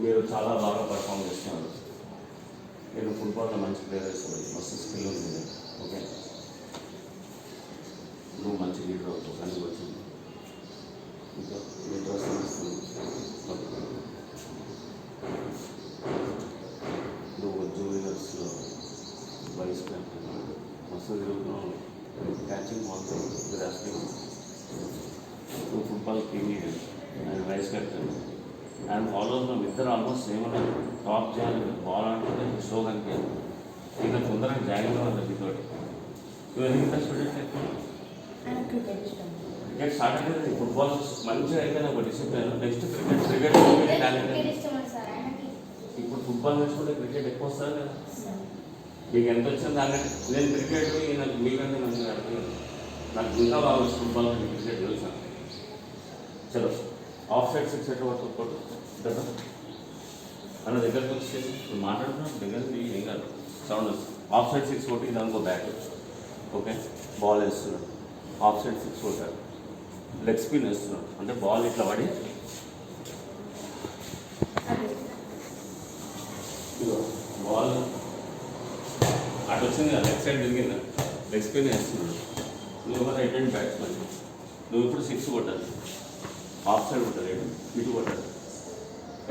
మీరు చాలా బాగా పర్ఫామ్ చేస్తున్నారు. నేను ఫుట్బాల్లో మంచి ప్లేయర్ వేసుకోవాలి, మస్తు స్కిల్ ఉంది. ఓకే, నువ్వు మంచి లీడర్ అవుతావు కానీ వచ్చింది ఇంకా లీడర్ సమస్యలు. నువ్వు జూనియర్స్లో వైస్ కెప్టెన్ మస్తు తిరుగుతున్నావు, క్యాచింగ్ బాల్స్ గ్రాస్పింగ్. నువ్వు football team leader and vice captain and followers మేము ఇద్దరు ఆల్మోస్ట్ సేమ్ ఉన్నాయి. టాప్ చేయాలి బాల్ అంటే షో కనిపించాలి. ఇంకా తొందరగా జాయిన్ అవ్వాలి మీతోటి. నువ్వు ఎందుకు ఇంట్రెస్ట్ ఎక్కువ? క్రికెట్ స్టార్ట్ అయితే ఫుట్బాల్ మంచిగా అయిపోయినా ఒక డిసిప్లిన్. Next cricket talent. ఇప్పుడు ఫుట్బాల్ నేర్చుకుంటే క్రికెట్ ఎక్కువ వస్తుంది కదా. మీకు ఎంత వచ్చింది దాన్ని. నేను క్రికెట్ నాకు మీకంటే మంచిగా ఆడుతున్నాను. నాకు ఇంకా బాగా వచ్చి ఫుట్బాల్ క్రికెట్ తెలుసాను. చలో ఆఫ్ సైడ్ 6 ఎట్లా పట్టుకోడు కదా అన్న దగ్గరకు వచ్చేసి ఇప్పుడు మాట్లాడుతున్నాం దగ్గరికి ఏం కాదు. సౌండ్ వస్తుంది. ఆఫ్ సైడ్ 6 కొట్టి దానికో బ్యాక్. ఓకే, బాల్ వేస్తున్నాడు. ఆఫ్ సైడ్ 6 కొట్టాడు. లెగ్ స్పిన్ వేస్తున్నాడు అంటే బాల్ ఇట్లా పడి బాల్ అటు వచ్చింది కదా, లెగ్ సైడ్ తిరిగిందా, లెగ్ స్పిన్ వేస్తున్నాడు. నువ్వు రైట్ హ్యాండ్ బ్యాట్స్మెన్, నువ్వు ఇప్పుడు 6 కొట్టాలి. ఆఫ్ సైడ్ కొట్టాలి, ఇటు కొట్టాలి.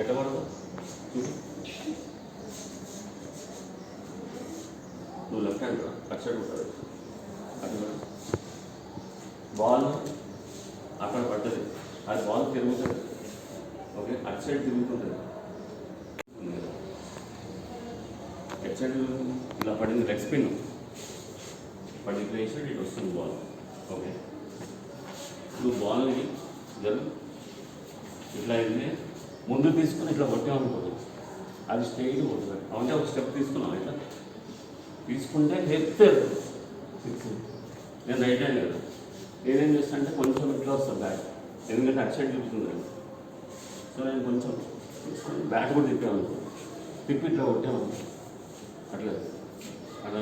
ఎట్లా పడతావు? నువ్వు లెఫ్ట్ హ్యాండ్ అటు సైడ్ కొట్టాలి. అటు బాల్ అక్కడ పడ్డది, అది బాల్ తిరుగుతుంది. ఓకే, అటు సైడ్ తిరుగుతుంటుంది. ఎటు సైడ్ ఇలా పడింది, లెగ్ స్పిన్ పడి ఇట్లా వేసాడు, ఇటు వస్తుంది బాల్. ఓకే, నువ్వు బాల్ని జరుగు ఇట్లా అయింది ముందు తీసుకుని ఇట్లా కొట్టామనుకోదు, అది స్టేజ్ కొట్టుకోవాలి. అంటే ఒక స్టెప్ తీసుకున్నాం, ఇట్లా తీసుకుంటే హెప్తారు 6. నేను రైట్ హ్యాండ్ కదా, నేనేం చేస్తాను అంటే కొంచెం ఇట్లా వస్తాను బ్యాట్, ఎందుకంటే అటు సైడ్ తిప్పుతుంది. సో నేను కొంచెం తీసుకొని బ్యాట్ కూడా తిప్పామనుకో, తిప్పి ఇట్లా కొట్టామనుకో, అట్లా అట్లా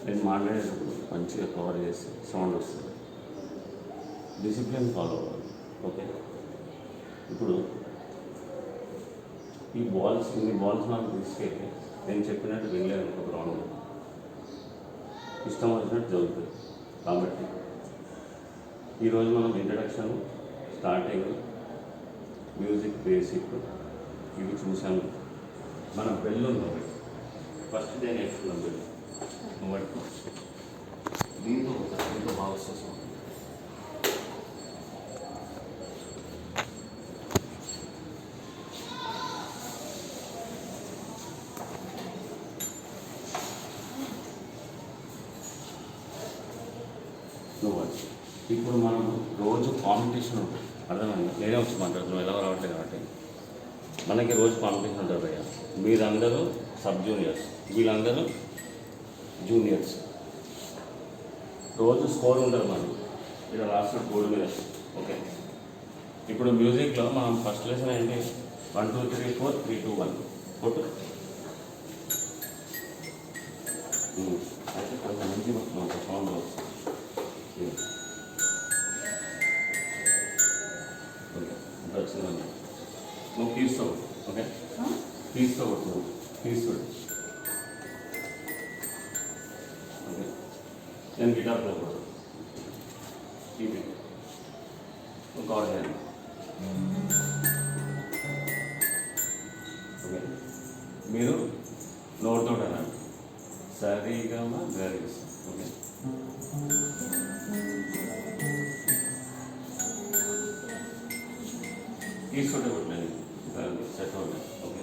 నేను మాట్లాడేటప్పుడు మంచిగా కవర్ చేసి సౌండ్ వస్తుంది. డిసిప్లిన్ ఫాలో అవ్వాలి. ఓకే, ఇప్పుడు ఇన్ని బాల్స్ నాకు తీసుకెళ్ళి నేను చెప్పినట్టు వినలేదు అనుకో, గ్రౌండ్లో ఇష్టం వచ్చినట్టు జరుగుతుంది. కాబట్టి ఈరోజు మనం ఇంట్రడక్షన్, స్టార్టింగ్, మ్యూజిక్ బేసిక్ ఇవి చూసాము. మన బెల్ ఉంది, ఫస్ట్ డే నేర్చుకున్నాం బెల్. నువ్వు దీంతో బాగా వస్తుంది. ఇప్పుడు మనం రోజు కాంపిటీషన్ ఉంటుంది, అర్థమైంది? నేనే వచ్చి మాట్లాడుతున్నాను, ఎలా రావట్లేదు కాబట్టి. మనకి రోజు కాంపిటీషన్ ఉంటుంది భయ్య. మీరందరూ సబ్ జూనియర్స్, వీళ్ళందరూ జూనియర్స్. రోజు స్కోర్ ఉంటుంది మనం ఇక్కడ రాసిన బోర్డు మీద. ఓకే, ఇప్పుడు మ్యూజిక్లో మనం ఫస్ట్ లెసన్ ఏంటి? 1 2 3 4 3 2 1 కొట్టు. అయితే కొంత మంచి సౌండ్ వస్తుంది. ఓకే, వచ్చిందండి. నువ్వు తీస్తావు. ఓకే, తీస్తావు, నువ్వు తీసుకోడు. ఓకే, నేను గిటార్ ప్లే కూడా ఇది కవర్ చేయాలి. ఓకే, మీరు నోట్తో అనండి, సరిగా గరిస్. ఓకే, తీసుకుంటే కొట్టలేదు సెట్ అవుతుంది. ఓకే,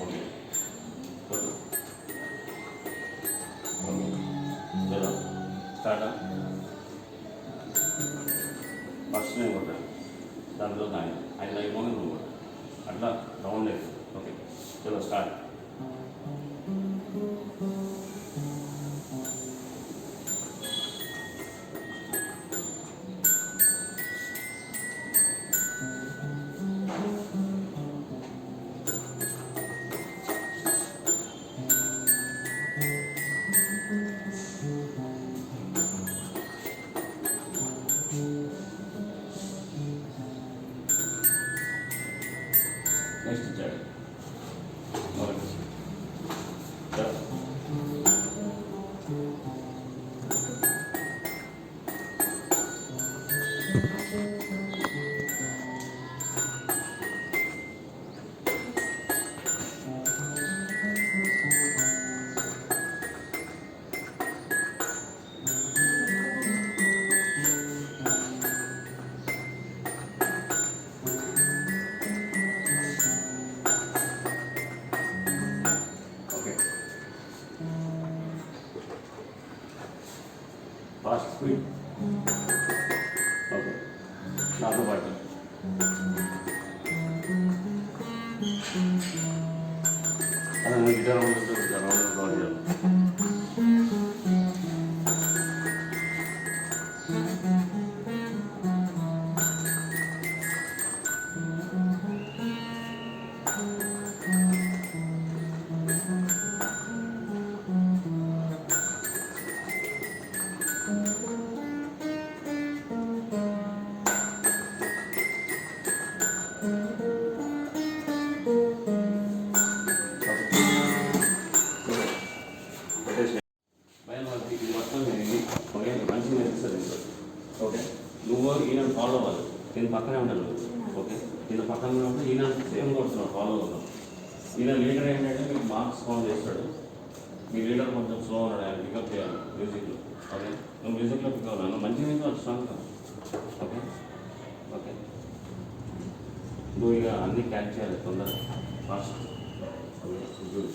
ఓకే కొట్టు. చలో స్టార్ట్. ఫస్ట్ నేను కొట్టాను, దాంట్లో ఆయన అయిపోయి నువ్వు కొట్టాను, అట్లా రౌండ్ లేదు. ఓకే, చలో స్టార్ట్. Fast speed. ఓకే, నాతో పాటు అదే గిటార్ రౌండ్ రౌండ్ చేయాలి. ఇది మొత్తం మంచిగా నేర్పిస్తుంది. ఓకే, నువ్వు ఈయన ఫాలో అవ్వాలి. నేను పక్కనే ఉండాలి. ఓకే, ఈయన పక్కన ఉంటే ఈయన సేమ్ కొడుతున్నాడు, ఫాలో అవుతున్నాడు. ఈయన లీడర్ ఏంటంటే మీకు మార్క్స్ కౌంట్ చేస్తాడు. మీ లీడర్ కొంచెం స్లో ఉన్నాడు, ఆయన పికప్ చేయాలి మ్యూజిక్లో. ఓకే, నువ్వు మ్యూజిక్లో పికప్ అవ్వాలి, మంచి మ్యూజిక్ స్ట్రాంగ్. ఓకే ఓకే, నువ్వు ఇక అన్నీ క్యాచ్ చేయాలి తొందరగా, ఫాస్ట్. Okay, good.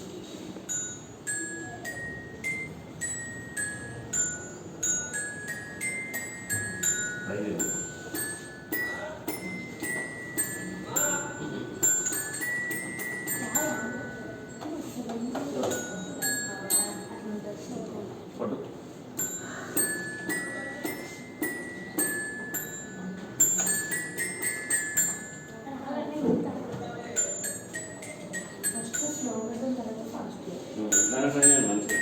మంచిగా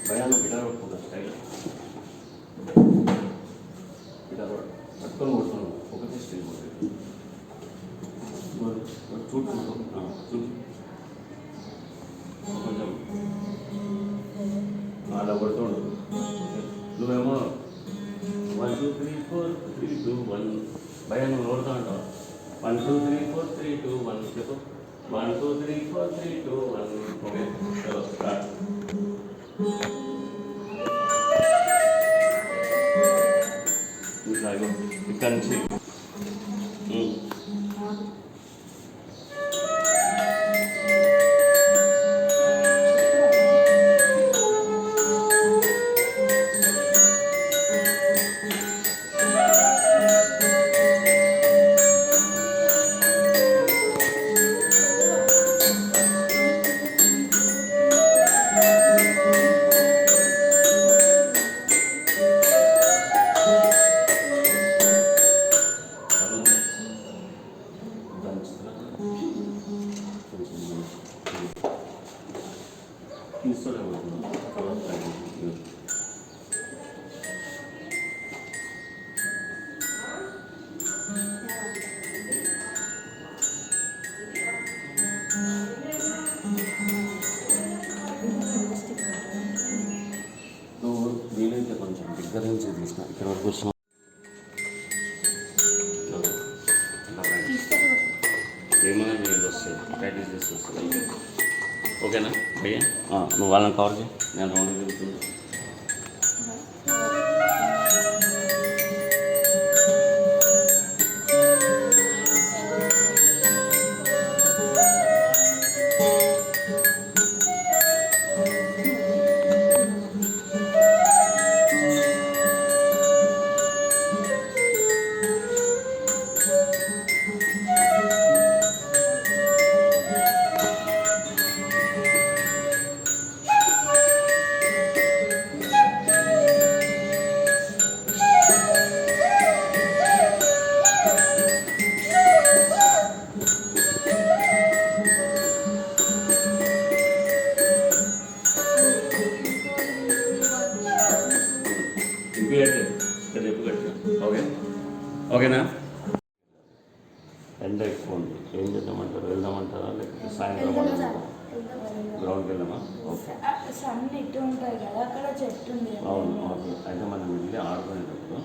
భయాన్ని గిటార్ పట్టుకుంటా స్టైల్. గిటార్ పట్టుకొని కొడుతున్నాను, ఒకటే స్టైల్ కొట్టాడు. చూడు చూడు కొంచెం అలా కొడుతుండు. నువ్వేమో 1 2 3 4 3 2 1 భయ నువ్వు నోడుతూ ఉంటావు. 1 2 3 4 3 2 1 చెప్పు. 1 2 3 4 3 2 1. ఓకే, చలో స్టార్ట్. ఇక్కడ నుంచి వీలైతే కొంచెం దగ్గర నుంచి తీసిన ఇక్కడ వరకు వచ్చిన ఏమైనా చేయాలి వస్తుంది, ప్రాక్టీస్ చేసి వస్తుంది. ఓకేనా భయ్యా, నువ్వు వాళ్ళని కవర్ చేయి, నేను రౌండ్ తిరుగుతున్నా. ఓకే ఓకేనా. ఎండ ఎక్కువ ఉంది, ఏం చేద్దామంటారు? వెళ్దామంటారా లేకపోతే సాయంత్రం గ్రౌండ్కి వెళ్దామా? ఓకే, సన్ ఇటు ఉంటుంది కదా, అక్కడ చెట్టు ఉంది. అవును ఓకే. అయితే మనం వెళ్ళి ఆడుకునేటప్పుడు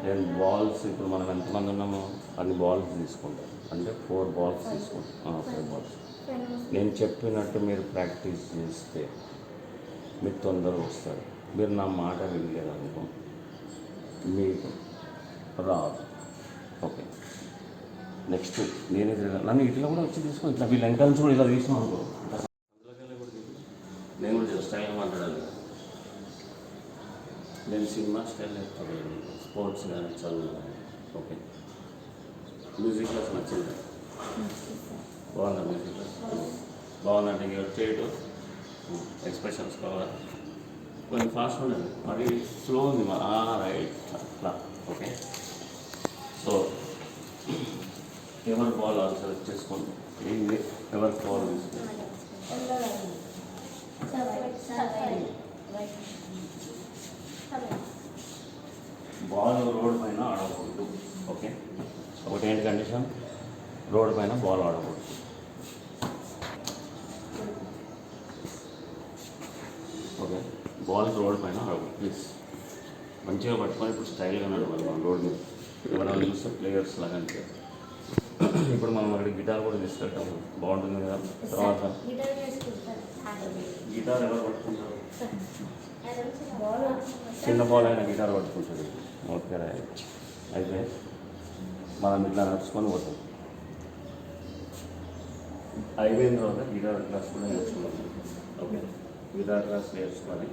నేను బాల్స్ ఇప్పుడు మనం ఎంతమంది ఉన్నామో అన్ని బాల్స్ తీసుకుంటాం, అంటే 4 బాల్స్ తీసుకుంటాం. 4 బాల్స్ నేను చెప్పినట్టు మీరు ప్రాక్టీస్ చేస్తే మీరు తొందరగా వస్తారు. మీరు నా మాట వినలేదనుకో మీకు రాదు. ఓకే, నెక్స్ట్ నేనే తిరగాలి. నన్ను ఇట్లా కూడా వచ్చి తీసుకొని ఇట్లా వీళ్ళ వెంకాల నుంచి కూడా ఇలా తీసినాం అనుకో, అందులోకెళ్ళి కూడా నేను కూడా స్టైల్గా మాట్లాడాలి కదా. నేను సినిమా స్టైల్ చెప్తాను, స్పోర్ట్స్ కానీ చదువు కానీ. ఓకే, మ్యూజిక్ క్లాస్ నచ్చింది, బాగుందా మ్యూజిక్ క్లాస్? బాగుందంటే ఇంకా చేయటం ఎక్స్ప్రెషన్స్ కావాలి, కొంచెం ఫాస్ట్ ఉండదు, మరి స్లో ఉంది. రైట్ అట్లా. ఓకే, సో ఎవరు బాల్ ఆన్సర్ చేసుకోండి. ఏంటి ఎవరు బాల్ తీసుకోండి. బాల్ రోడ్ పైన ఆడకూడదు. ఓకే, ఒకటి ఏంటి కండిషన్, రోడ్ పైన బాల్ ఆడకూడదు. ఓకే, బాల్ రోడ్ పైన ఆడకూడదు. ప్లీజ్ మంచిగా పట్టుకొని ఇప్పుడు స్టైల్గా నడవాలి మనం రోడ్ మీద. ఎవరైనా చూస్తే ప్లేయర్స్ లాగా అంటే ఇప్పుడు మనం అక్కడ గిటార్ కూడా తీసుకెళ్తాం, బాగుంటుంది కదా. తర్వాత గిటార్ ఎవరు పట్టుకుంటారు? చిన్న బాల్ అయినా గిటార్ పట్టుకుంటుంది. Okay right. అయితే మనం ఇట్లా నడుచుకొని పోతాం. అయిపోయిన తర్వాత గిటార్ క్లాస్ కూడా నేర్చుకున్నాం. ఓకే, గిటార్ క్లాస్ నేర్చుకొని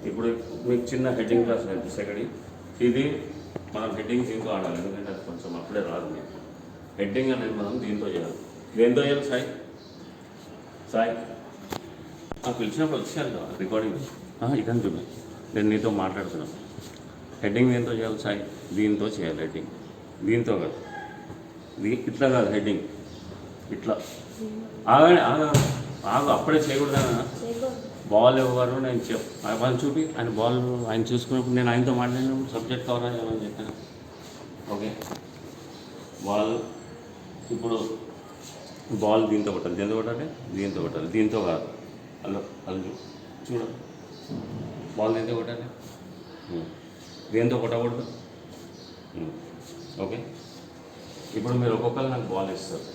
ఇప్పుడు మీకు చిన్న హెడ్డింగ్ క్లాస్ నేర్పిస్తే ఇది మనం హెడ్డింగ్ దీంతో ఆడాలి, ఎందుకంటే అది కొంచెం అప్పుడే రాదు. మీకు హెడ్డింగ్ అనేది మనం దీంతో చేయాలి. దేంతో చేయాలి సాయి? సాయి పిలిచినప్పుడు వచ్చాను కదా రికార్డింగ్, ఇదని చూపి నేను నీతో మాట్లాడుతున్నాను. హెడ్డింగ్ దేంతో చేయాలి సాయి? దీంతో చేయాలి హెడ్డింగ్. దీంతో కాదు, ఇట్లా కాదు హెడ్డింగ్, ఇట్లా. ఆగండి ఆగు, అప్పుడే చేయకూడదా? బాల్ ఇవ్వరు, నేను వాళ్ళని చూపి ఆయన బాల్ ఆయన చూసుకున్నప్పుడు నేను ఆయనతో మాట్లాడినప్పుడు సబ్జెక్ట్ కవర్ అయ్యాలని చెప్పాను. ఓకే, బాల్ ఇప్పుడు బాల్ దీంతో కొట్టాలి. దీంతో కొట్టాలి, దీంతో కొట్టాలి, దీంతో కాదు. అల్లు చూడ, బాల్ దీంతో కొట్టాలి, దేంతో కొట్టకూడదు. ఓకే, ఇప్పుడు మీరు ఒక్కొక్కరు నాకు బాల్ ఇస్తారు.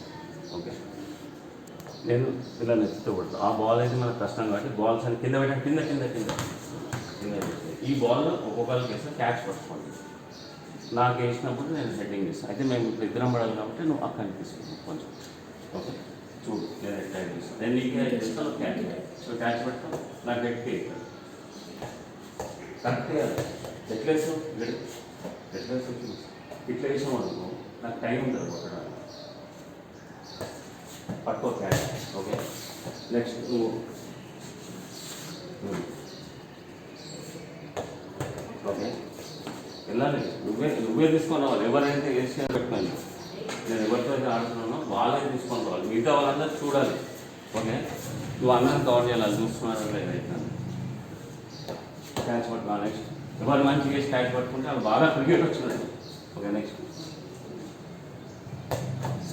ఓకే, నేను ఇలా నెత్తితో కొడతాను. ఆ బాల్ అయితే మనకు కష్టం కాబట్టి బాల్స్ అని కింద పెట్టండి, కింద కింద కింద కింద వేస్తే ఈ బాల్ ఒక్కొక్కరికి వేస్తే క్యాచ్ పట్టుకోండి. నాకు వేసినప్పుడు నేను హెడ్డింగ్ ఇస్తాను. అయితే మేము ఇప్పుడు ఇద్దరం పడాలి కాబట్టి నువ్వు అక్కడికి తీసుకున్నాను కొంచెం. ఓకే, చూడు నేను టైం ఇస్తాను, నేను నీకు ఇస్తాను క్యాచ్. సో క్యాచ్ పట్టుకో, నాకు గట్టి కరెక్ట్ వేయాలి. ఎట్లా వేసావు? ఎట్లా వేసావు? ఇట్లా వేసాం అనుకో, నాకు టైం ఉంటుంది కొట్టడానికి. పట్టుకో క్యాచ్. ఓకే, నెక్స్ట్ నువ్వు ఓకే వెళ్ళాలి. నువ్వే తీసుకొని రావాలి. ఎవరైతే వేసి పెట్టుకోండి, నేను ఎవరితో అయితే ఆడుతున్నానో వాళ్ళే తీసుకొని రావాలి. మిగతా వాళ్ళందరూ చూడాలి. ఓకే, నువ్వు అందరం కవర్ చేయాలి, చూస్తున్నాను లేదైతే క్యాచ్ పట్టుకోవాలి. నెక్స్ట్ ఎవరు మంచిగా వేసి క్యాచ్ పట్టుకుంటే వాళ్ళు బాగా క్రికెట్ వచ్చినట్టు. ఓకే, నెక్స్ట్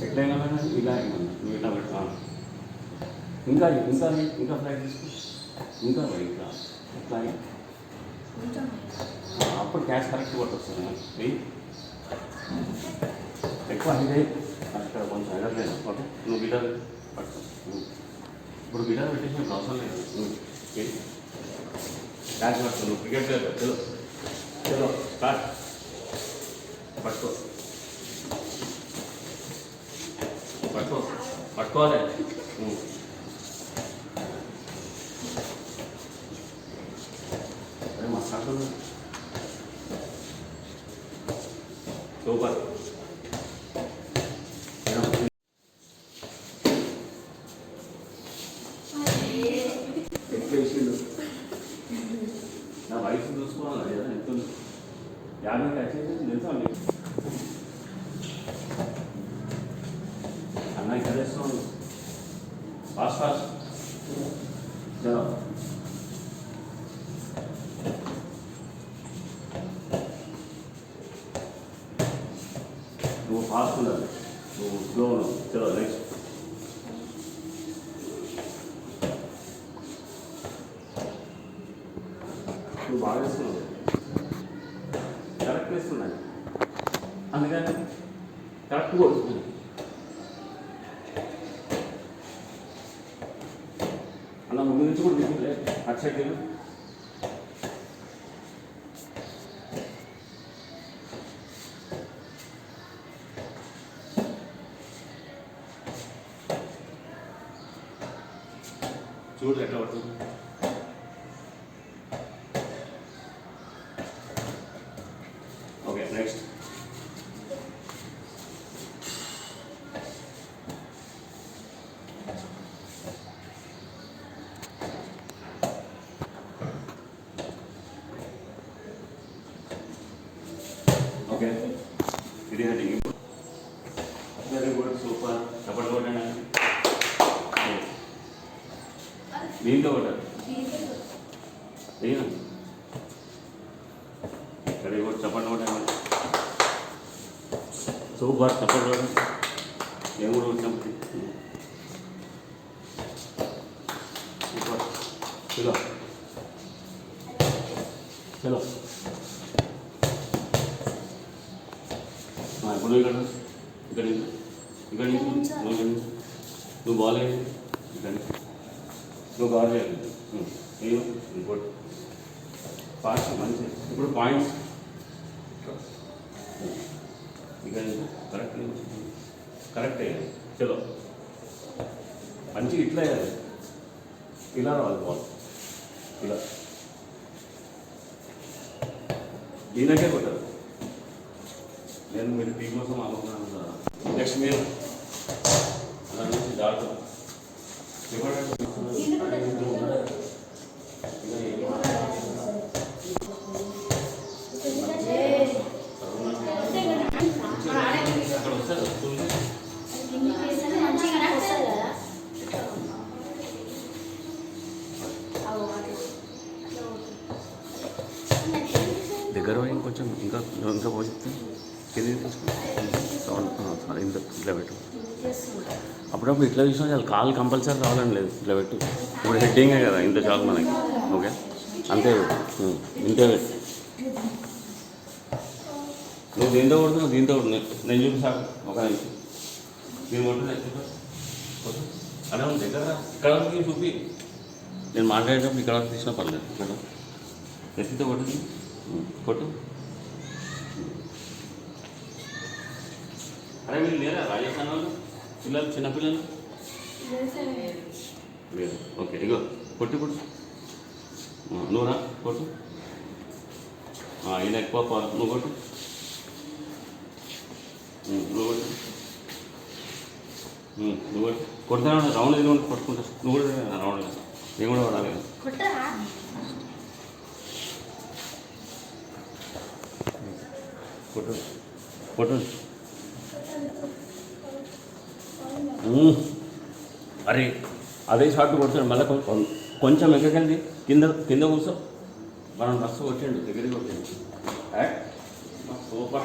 ఎట్లా ఏమన్నా ఇలా ఏమన్నా నువ్వు ఇట్లా పెట్టుకో, ఇంకా ఇంకా ఇంకా ఫ్లైట్ తీసుకో, ఇంకా ఇట్లా ఇట్లా అప్పుడు క్యాచ్ కరెక్ట్ కొట్టొస్తుంది. ఎక్కువ ఇదే అక్కడ కొంచెం ఎగరలేదు. ఓకే, నువ్వు గిటార్ పట్టుకో. ఇప్పుడు గిటార్ పెట్టేసి మీకు అవసరం లేదు. క్యాచ్ పట్టుకో, నువ్వు క్రికెట్ లేదు. చలో చలో స్టార్ట్. పట్టుకో పట్టుకో పట్టుకోవాలి. అరే మస్తు సూపర్. నా వయసు చూసుకోవాలి కదా, ఎంత 50 వచ్చేసి తెలుసా మీకు? అన్న ఇక్కడ వేస్తున్నాను ఫాస్ట్ ఫాస్ట్. చలో నువ్వు ఫాస్ట్ ఉండాలి, నువ్వు స్లో ఉన్నావు. చలో నెక్స్ట్. నువ్వు బాగా వేస్తున్నావు. ఇస్తున్నాను, అందుకని కరెక్ట్గా వస్తుంది. అలా ముందు నుంచి కూడా తీసుకుంటే అటు సైడ్ చూడు ఎట్లా పడుతుంది. ఓకే నెక్స్ట్ ఓకే ఇది హెడ్డింగ్. Very good, super. చప్పట్లు కొట్టండి. దీంతో కొట్టారు. వెరీ గుడ్, చప్పట్లు కొట్టండి. సూపర్, చప్పట్లు కొట్టండి. ఏం కూడా వచ్చినప్పుడు సూపర్. చలో చలో ఇప్పుడు ఇక్కడ ఇక్కడ ఇక్కడ నువ్వు బాల్ వేయండి. ఇక్కడ నువ్వు బాల్ చేయాలి. నేను ఇంకోటి ఫాస్ట్ మంచి. ఇప్పుడు పాయింట్స్ ఇక్కడ కరెక్ట్ కరెక్ట్ వేయాలి. చలో మంచిగా ఇట్లా వేయాలి. ఇలా రావాలి బాల్, ఇలా ఈయనకే కొట్టారు. నేను మీరు టీ కోసం ఆలోచన నెక్స్ట్ మీరు అలా నుంచి దాడుతాం. అక్కడ వస్తారు దగ్గర ఇంకొంచెం ఇంకా ఇంకా పోతే కింద సౌండ్ సారీ ఇంత ఇట్లా పెట్టు. అప్పుడప్పుడు ఇట్లా చూసినా చాలు, కాలు కంపల్సరీ రావాలని లేదు. ఇట్లా పెట్టు. ఇప్పుడు హెడ్డింగే కదా, ఇంత చాలు మనకి. ఓకే అంతే, ఇంతే పెట్టు. నువ్వు దీంతో కొడుతున్నావు, దీంతో కొడుతున్నావు. నేను చూపిస్తాను ఒక నిమిషం. దీన్ని కొట్టు అలా ఉంది దగ్గర. ఇక్కడ వరకు చూపి, నేను మాట్లాడేటప్పుడు ఇక్కడ వరకు తీసినా పర్లేదు. ఇక్కడ ఎత్తితో కొట్టు, కొట్టు. అరే వీళ్ళు లేరా రాజస్థాన్ వాళ్ళు పిల్లలు, చిన్నపిల్లలు లేదు. ఓకే ఇగో కొట్టు కొట్టు. నువ్వు రా కొట్టు. ఈయన ఎక్కువ నువ్వు కొట్టు. నువ్వు కొట్టు. నువ్వు కొట్టు. కొడుతున్నా రౌండ్ తిరిగి కొట్టుకుంటా. నువ్వు కూడా రౌండ్, నేను కూడా కొడాలి. కొట్టు కొట్టు. అరే అదే షార్ట్ కొడుతాడు. మళ్ళీ కొంచెం ఎక్కడికి కింద కింద కూర్చో. మనం బస్సు కొట్టండి, దగ్గరికి కొట్టండి. సూపర్.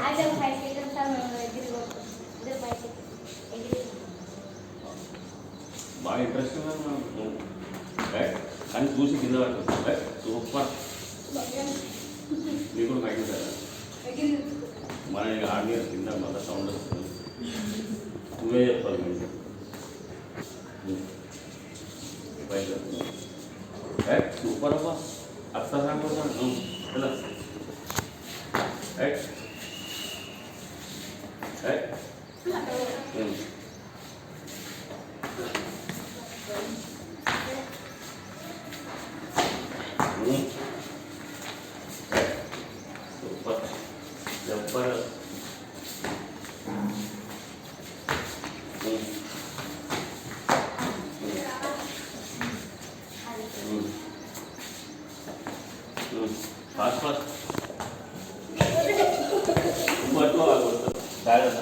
బాగా ఇంట్రెస్టింగ్ కానీ చూసి కింద పడుతుంది. సూపర్. నీకు కూడా బయట మన ఆడియన్స్ కింద మళ్ళీ సౌండ్ వస్తుంది. నువ్వే చెప్పాలి మంచి సూపర్ అబ్బా. అత్త సాగుతాను ఎలా సూపర్ జబ్బర్. ఫాస్ట్ ఫాస్ట్ జాగ్రత్త.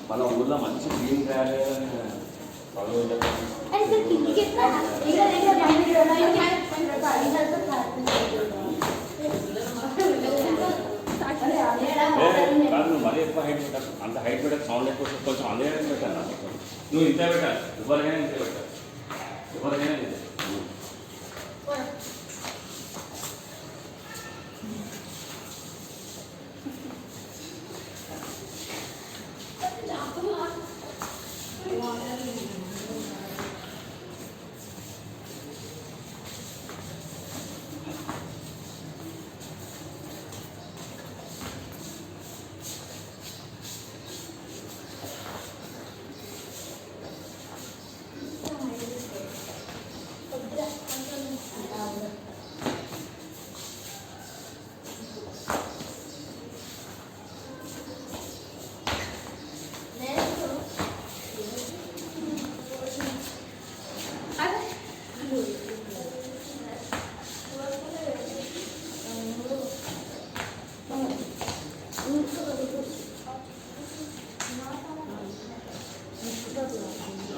మన ఊళ్ళో మంచి టీం తయారు చేయాలని కాదు నువ్వు మరీ ఎక్కువ హైట్ పెట్టాలి, అంత హైట్ పెట్టాలి, సౌండ్ ఎక్కువ వస్తుంది, కొంచెం అదే పెట్టాలి నా మొత్తం. నువ్వు ఇంతే పెట్టాలి, ఎవరికైనా ఇంతే పెట్టాలి, ఎవరికైనా ఇంతే.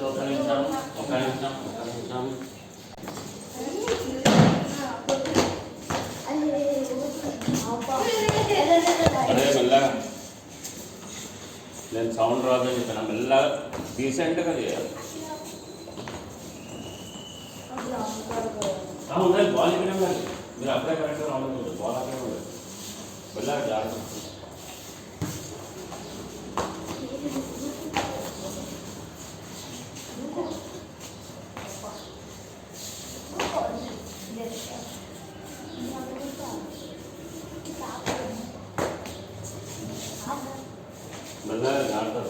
ఒక నిమిషం, ఒక నిమిషం, ఒక నిమిషం. అదే మెల్లగా, నేను సౌండ్ రాదని చెప్పాను, మెల్లగా డీసెంట్గా చేయాలి. ఉండాలి, బాల్ ఇక్కడ ఉండాలి, మీరు అప్పుడే కరెక్ట్గా రావడం, బాల్ అక్కడే ఉండాలి, మెల్లగా జాగ్రత్త. మెల్లగా జాగ్రత్త.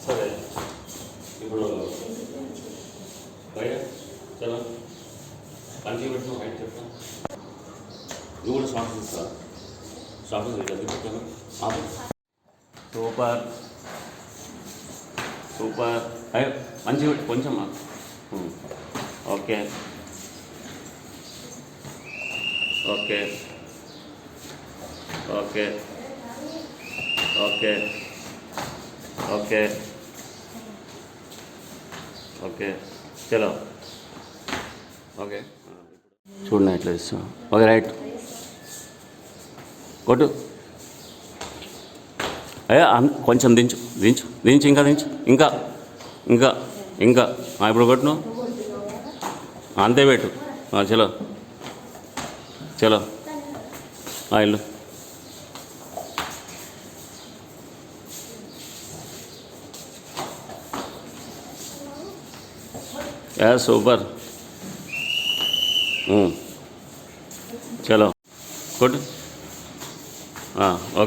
సరే ఇప్పుడు బయట చలో కంచి పెట్టిన హైట్ చెప్తాను, నువ్వు కూడా షార్ట్ తీస్తా, షార్ట్ జల్దీ పెట్టాను. సూపర్ సూపర్, అయ్యో మంచి పెట్టి కొంచెం okay okay okay okay okay okay చలో ఓకే. చూడండి ఎట్లా ఇస్తాం. ఓకే రైట్ కొట్టు, అయ్యా కొంచెం దించు దించు దించు, ఇంకా దించు, ఇంకా ఇంకా ఇంకా ఇప్పుడు కొట్టును, అంతే పెట్టు. చలో చలో ఇల్లు. సూపర్, చలో కొట్టు, ఓకే.